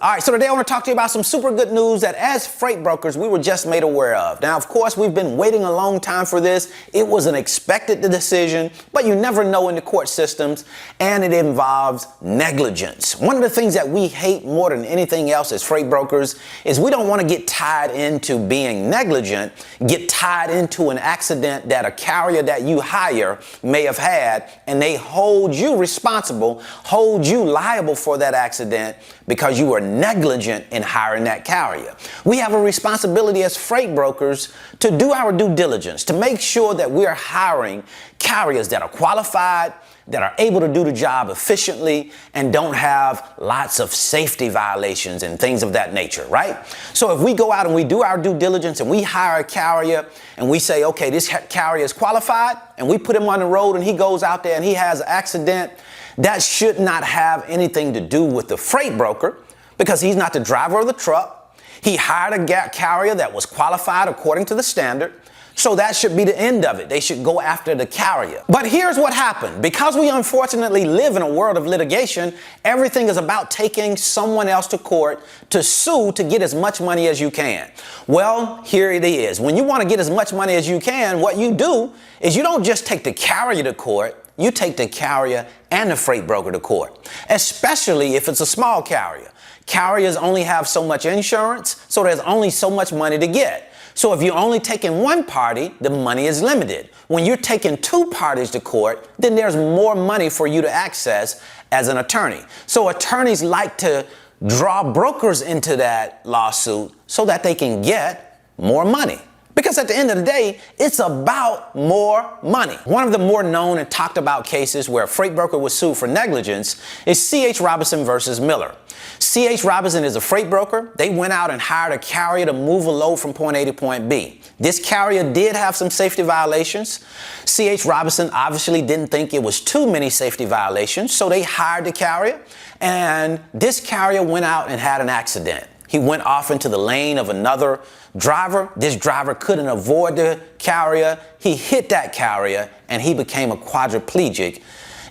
All right, so today I want to talk to you about some super good news that as freight brokers, we were just made aware of. Now, of course, we've been waiting a long time for this. It was an expected decision, but you never know in the court systems, and it involves negligence. One of the things that we hate more than anything else as freight brokers is we don't want to get tied into being negligent, get tied into an accident that a carrier that you hire may have had, and they hold you responsible, hold you liable for that accident because you were negligent in hiring that carrier. We have a responsibility as freight brokers to do our due diligence, to make sure that we are hiring carriers that are qualified, that are able to do the job efficiently, and don't have lots of safety violations and things of that nature, right? So if we go out and we do our due diligence and we hire a carrier and we say, okay, this carrier is qualified, and we put him on the road and he goes out there and he has an accident, that should not have anything to do with the freight broker, because he's not the driver of the truck. He hired a carrier that was qualified according to the standard. So that should be the end of it. They should go after the carrier. But here's what happened. Because we unfortunately live in a world of litigation, everything is about taking someone else to court to sue to get as much money as you can. Well, here it is. When you want to get as much money as you can, what you do is you don't just take the carrier to court. You take the carrier and the freight broker to court, especially if it's a small carrier. Carriers only have so much insurance, so there's only so much money to get. So if you're only taking one party, the money is limited. When you're taking two parties to court, then there's more money for you to access as an attorney. So attorneys like to draw brokers into that lawsuit so that they can get more money. Because at the end of the day, it's about more money. One of the more known and talked about cases where a freight broker was sued for negligence is C.H. Robinson versus Miller. C.H. Robinson is a freight broker. They went out and hired a carrier to move a load from point A to point B. This carrier did have some safety violations. C.H. Robinson obviously didn't think it was too many safety violations, so they hired the carrier, and this carrier went out and had an accident. He went off into the lane of another driver. This driver couldn't avoid the carrier. He hit that carrier and he became a quadriplegic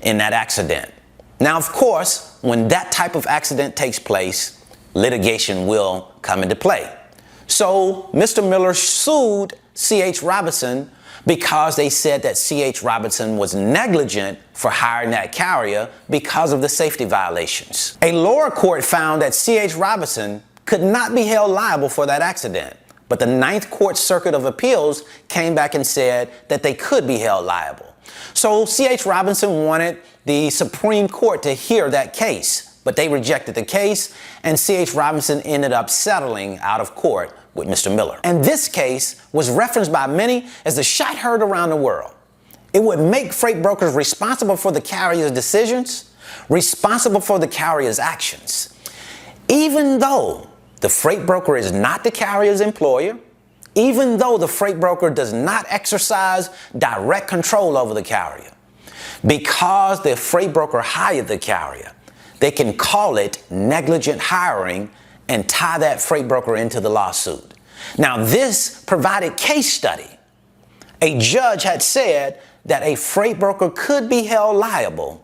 in that accident. Now, of course, when that type of accident takes place, litigation will come into play. So Mr. Miller sued C.H. Robinson because they said that C.H. Robinson was negligent for hiring that carrier because of the safety violations. A lower court found that C.H. Robinson could not be held liable for that accident. But the Ninth Court Circuit of Appeals came back and said that they could be held liable. So C.H. Robinson wanted the Supreme Court to hear that case, but they rejected the case, and C.H. Robinson ended up settling out of court with Mr. Miller. And this case was referenced by many as the shot heard around the world. It would make freight brokers responsible for the carrier's decisions, responsible for the carrier's actions. Even though the freight broker is not the carrier's employer, even though the freight broker does not exercise direct control over the carrier, because the freight broker hired the carrier, they can call it negligent hiring and tie that freight broker into the lawsuit. Now, this provided case study. A judge had said that a freight broker could be held liable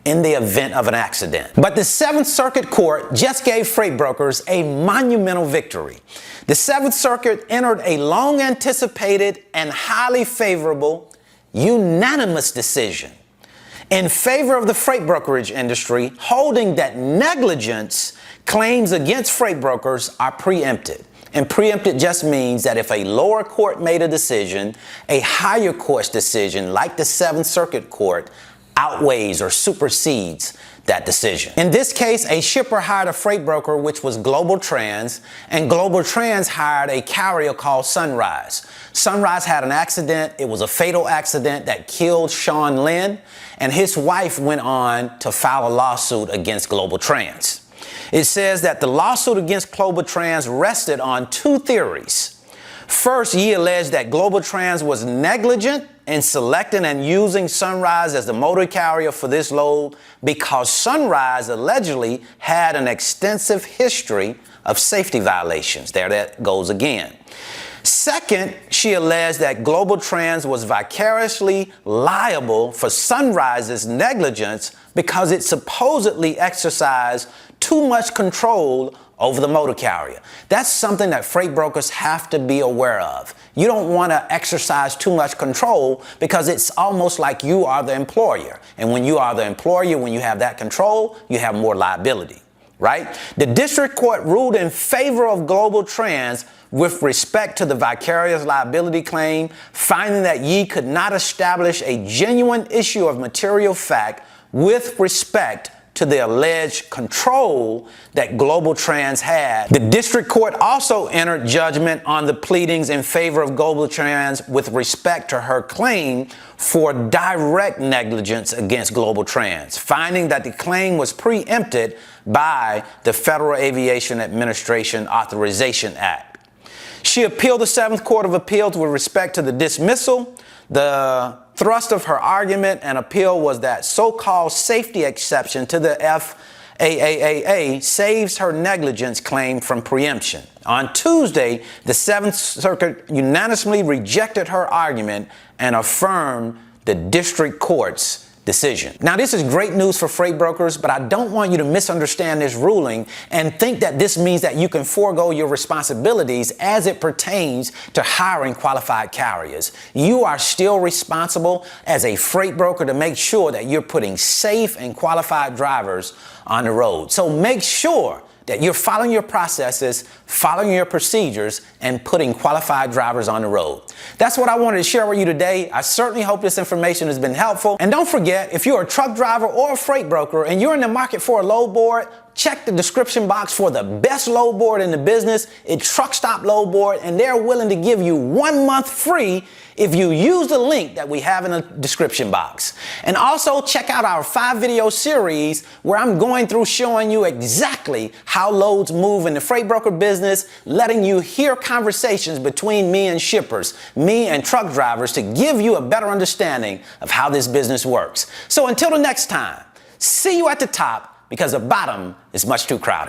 in the event of an accident. But the Seventh Circuit Court just gave freight brokers a monumental victory. The Seventh Circuit entered a long anticipated and highly favorable unanimous decision in favor of the freight brokerage industry, holding that negligence claims against freight brokers are preempted. And preempted just means that if a lower court made a decision, a higher court's decision, like the Seventh Circuit Court, outweighs or supersedes that decision. In this case, a shipper hired a freight broker, which was Global Trans, and Global Trans hired a carrier called Sunrise. Sunrise had an accident. It was a fatal accident that killed Sean Lynn, and his wife went on to file a lawsuit against Global Trans. It says that the lawsuit against Global Trans rested on two theories. First, he alleged that Global Trans was negligent in selecting and using Sunrise as the motor carrier for this load because Sunrise allegedly had an extensive history of safety violations. There that goes again. Second, she alleged that Global Trans was vicariously liable for Sunrise's negligence because it supposedly exercised too much control over the motor carrier. That's something that freight brokers have to be aware of. You don't want to exercise too much control because it's almost like you are the employer. And when you are the employer, when you have that control, you have more liability, right? The district court ruled in favor of Global Trans with respect to the vicarious liability claim, finding that Ye could not establish a genuine issue of material fact with respect to the alleged control that Global Trans had. The district court also entered judgment on the pleadings in favor of Global Trans with respect to her claim for direct negligence against Global Trans, finding that the claim was preempted by the Federal Aviation Administration Authorization Act. She appealed the Seventh Court of Appeals with respect to the dismissal. The thrust of her argument and appeal was that so-called safety exception to the FAAA saves her negligence claim from preemption. On Tuesday, the Seventh Circuit unanimously rejected her argument and affirmed the district court's decision. Now, this is great news for freight brokers, but I don't want you to misunderstand this ruling and think that this means that you can forego your responsibilities as it pertains to hiring qualified carriers. You are still responsible as a freight broker to make sure that you're putting safe and qualified drivers on the road. So make sure that you're following your processes, following your procedures, and putting qualified drivers on the road. That's what I wanted to share with you today. I certainly hope this information has been helpful. And don't forget, if you're a truck driver or a freight broker and you're in the market for a load board, check the description box for the best load board in the business. It's TRUCKSTOP load board, and they're willing to give you 1 month free if you use the link that we have in the description box. And also check out our 5-video series where I'm going through showing you exactly how loads move in the freight broker business, letting you hear conversations between me and shippers, me and truck drivers, to give you a better understanding of how this business works. So until the next time, see you at the top, because the bottom is much too crowded.